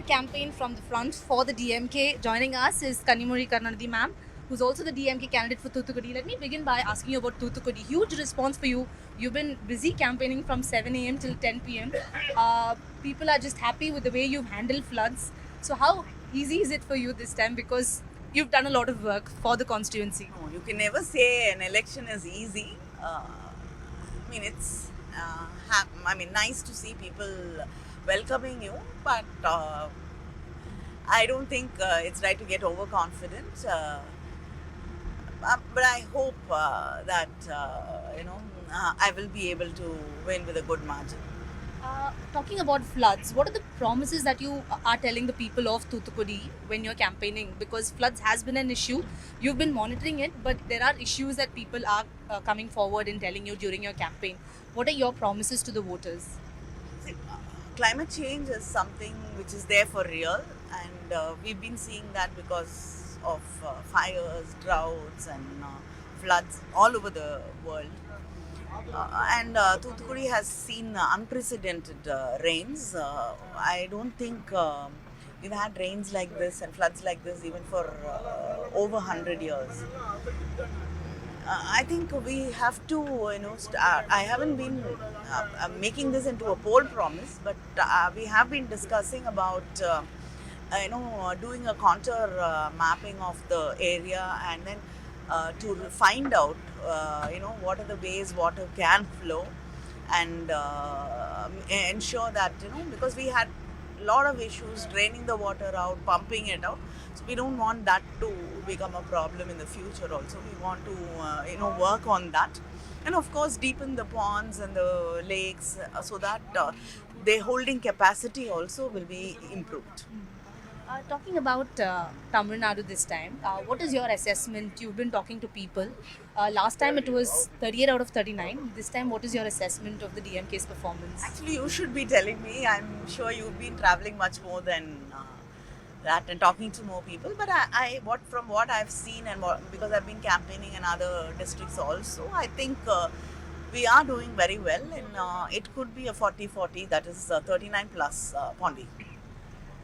Campaign from the front for the DMK. Joining us is Kanimozhi Karunanidhi ma'am, who's also the DMK candidate for Thoothukudi. Let me begin by asking you about Thoothukudi. Huge response for you. You've been busy campaigning from 7 a.m. till 10 p.m. People are just happy with the way you've handled floods. So how easy is it for you this time? Because you've done a lot of work for the constituency. No, you can never say an election is easy. It's nice to see people welcoming you, but I don't think it's right to get overconfident. But I hope that I will be able to win with a good margin. Talking about floods, what are the promises that you are telling the people of Thoothukudi when you're campaigning? Because floods has been an issue. You've been monitoring it, but there are issues that people are coming forward and telling you during your campaign. What are your promises to the voters? Climate change is something which is there for real, and we've been seeing that because of fires, droughts and floods all over the world. And Thoothukudi has seen unprecedented rains. I don't think we've had rains like this and floods like this even for over 100 years. I think we have to, start. I haven't been making this into a poll promise, but we have been discussing about, doing a contour mapping of the area, and then to find out, what are the ways water can flow, and ensure that, because we had a lot of issues draining the water out, pumping it out. So we don't want that to become a problem in the future also. We want to, work on that. And of course, deepen the ponds and the lakes so that their holding capacity also will be improved. Talking about Tamil Nadu this time, what is your assessment? You've been talking to people. Last time it was 38 out of 39. This time, what is your assessment of the DMK's performance? Actually, you should be telling me. I'm sure you've been traveling much more than that and talking to more people. But from what I've seen and because I've been campaigning in other districts also, I think we are doing very well. And it could be a 40-40, that is 39 plus Pondi.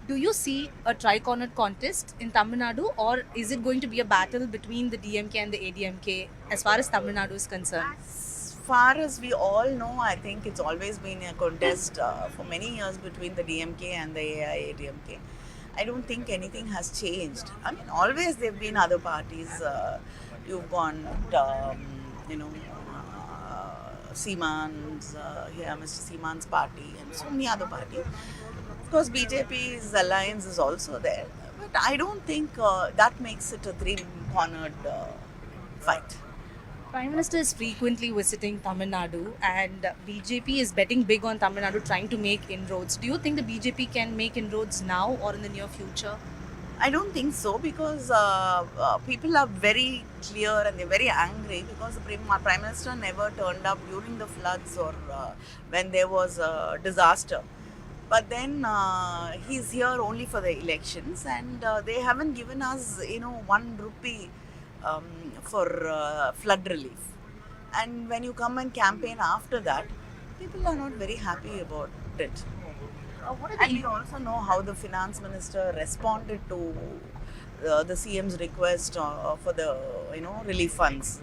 Do you see a tri-cornered contest in Tamil Nadu, or is it going to be a battle between the DMK and the AIADMK as far as Tamil Nadu is concerned? As far as we all know, I think it's always been a contest for many years between the DMK and the AIADMK. I don't think anything has changed. Always there have been other parties. You've got, Seaman's, Mr. Seaman's party, and so many other parties. Of course, BJP's alliance is also there, but I don't think that makes it a three-cornered fight. Prime Minister is frequently visiting Tamil Nadu, and BJP is betting big on Tamil Nadu trying to make inroads. Do you think the BJP can make inroads now or in the near future? I don't think so, because people are very clear and they're very angry because the Prime Minister never turned up during the floods or when there was a disaster. But then he's here only for the elections, and they haven't given us, 1 rupee for flood relief. And when you come and campaign after that, people are not very happy about it. And we also know how the finance minister responded to the CM's request for the relief funds.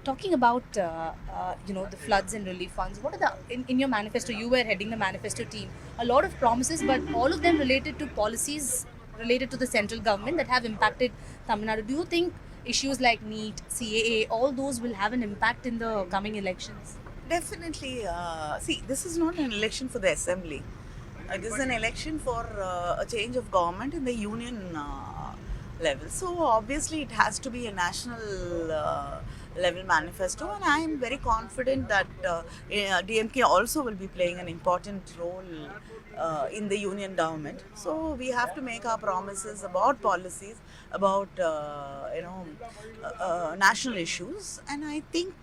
Talking about the floods and relief funds, what are the in your manifesto? You were heading the manifesto team. A lot of promises, but all of them related to policies related to the central government that have impacted Tamil Nadu. Do you think issues like NEET, CAA, all those will have an impact in the coming elections? Definitely. See, this is not an election for the assembly. It is an election for a change of government in the union level. So obviously it has to be a national level manifesto, and I am very confident that DMK also will be playing an important role in the union government. So we have to make our promises about policies, about national issues, and I think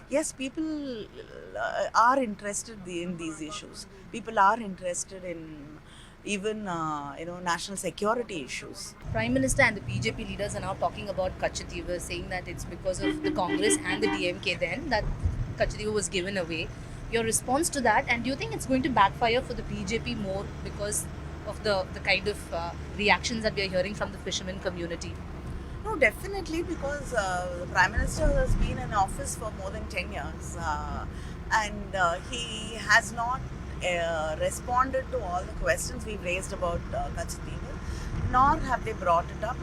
yes, people are interested in these issues. People are interested in even national security issues. Prime Minister and the BJP leaders are now talking about Katchatheevu, saying that it's because of the Congress and the DMK then that Katchatheevu was given away. Your response to that, and do you think it's going to backfire for the BJP more because of the kind of reactions that we are hearing from the fishermen community? No, definitely, because the Prime Minister has been in office for more than 10 years and he has not responded to all the questions we've raised about Katchatheevu, nor have they brought it up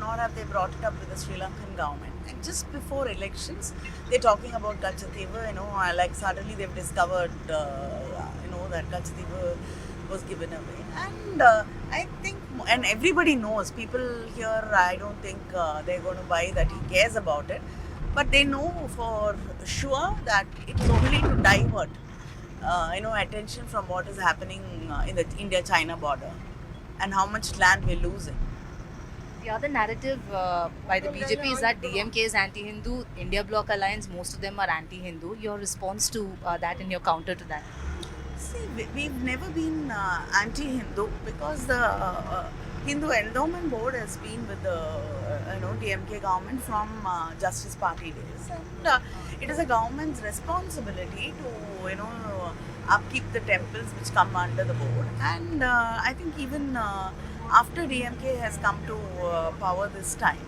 with the Sri Lankan government. And just before elections, they're talking about Katchatheevu, like suddenly they've discovered, that Katchatheevu was given away. And I think, and everybody knows, people here, I don't think they're going to buy that he cares about it. But they know for sure that it is only to divert, attention from what is happening in the India-China border and how much land we're losing. The other narrative by the BJP is that DMK is anti-Hindu, India Bloc Alliance, most of them are anti-Hindu. Your response to that and your counter to that? See, we've never been anti-Hindu because the Hindu Endowment Board has been with the DMK government from Justice Party days, and it is a government's responsibility to upkeep the temples which come under the board. And I think even after DMK has come to power this time,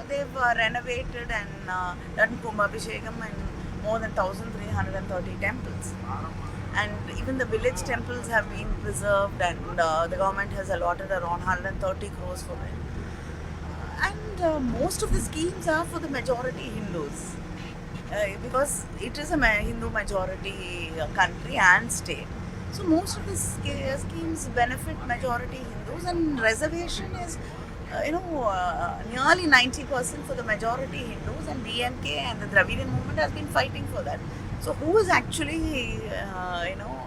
they've renovated and done Kumbhabhishekam and more than 1,330 temples. And even the village temples have been preserved, and the government has allotted around 130 crores for it. And most of the schemes are for the majority Hindus because it is a Hindu majority country and state. So most of the schemes benefit majority Hindus, and reservation is nearly 90% for the majority Hindus, and DMK and the Dravidian movement has been fighting for that. So who is actually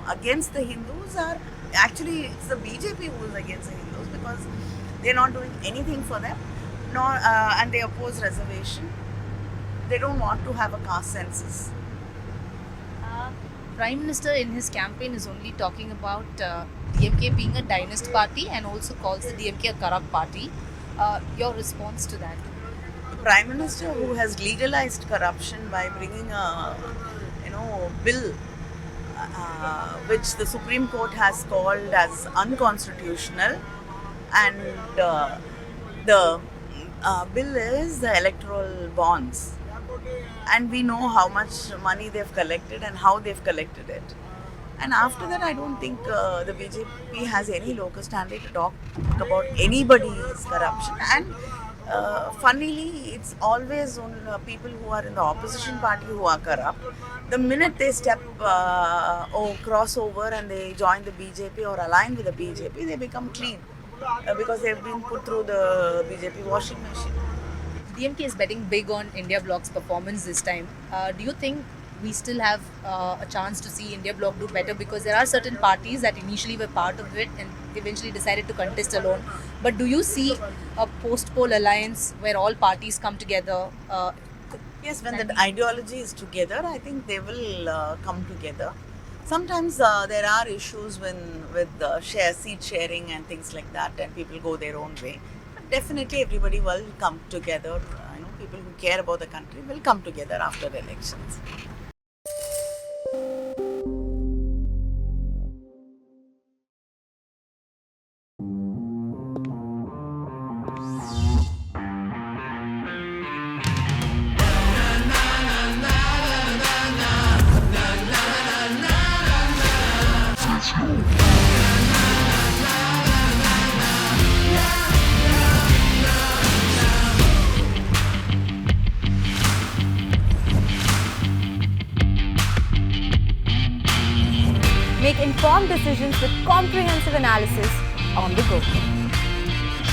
against the Hindus are actually it's the BJP who is against the Hindus because they are not doing anything for them, and they oppose reservation. They don't want to have a caste census. Prime Minister in his campaign is only talking about DMK being a dynast party and also calls the DMK a corrupt party. Your response to that? The Prime Minister who has legalized corruption by bringing a bill which the Supreme Court has called as unconstitutional, and the bill is the electoral bonds, and we know how much money they've collected and how they've collected it. And after that, I don't think the BJP has any locus standi to talk about anybody's corruption. And funnily, it's always only people who are in the opposition party who are corrupt. The minute they cross over and they join the BJP or align with the BJP, they become clean because they've been put through the BJP washing machine. DMK is betting big on India Bloc's performance this time. Do you think we still have a chance to see India Bloc do better? Because there are certain parties that initially were part of it and eventually decided to contest alone. But do you see a post-poll alliance where all parties come together? Yes, when the ideology is together, I think they will come together. Sometimes there are issues with seat sharing and things like that, and people go their own way. But definitely everybody will come together. People who care about the country will come together after the elections. Make informed decisions with comprehensive analysis on the go.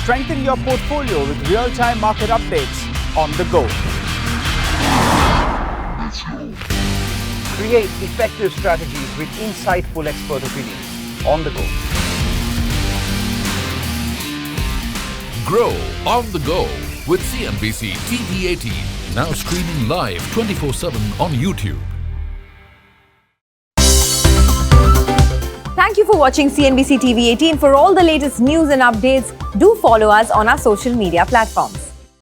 Strengthen your portfolio with real-time market updates on the go. Create effective strategies with insightful expert opinions on the go. Grow on the go with CNBC TV 18. Now streaming live 24/7 on YouTube. Thank you for watching CNBC TV 18. For all the latest news and updates, do follow us on our social media platforms.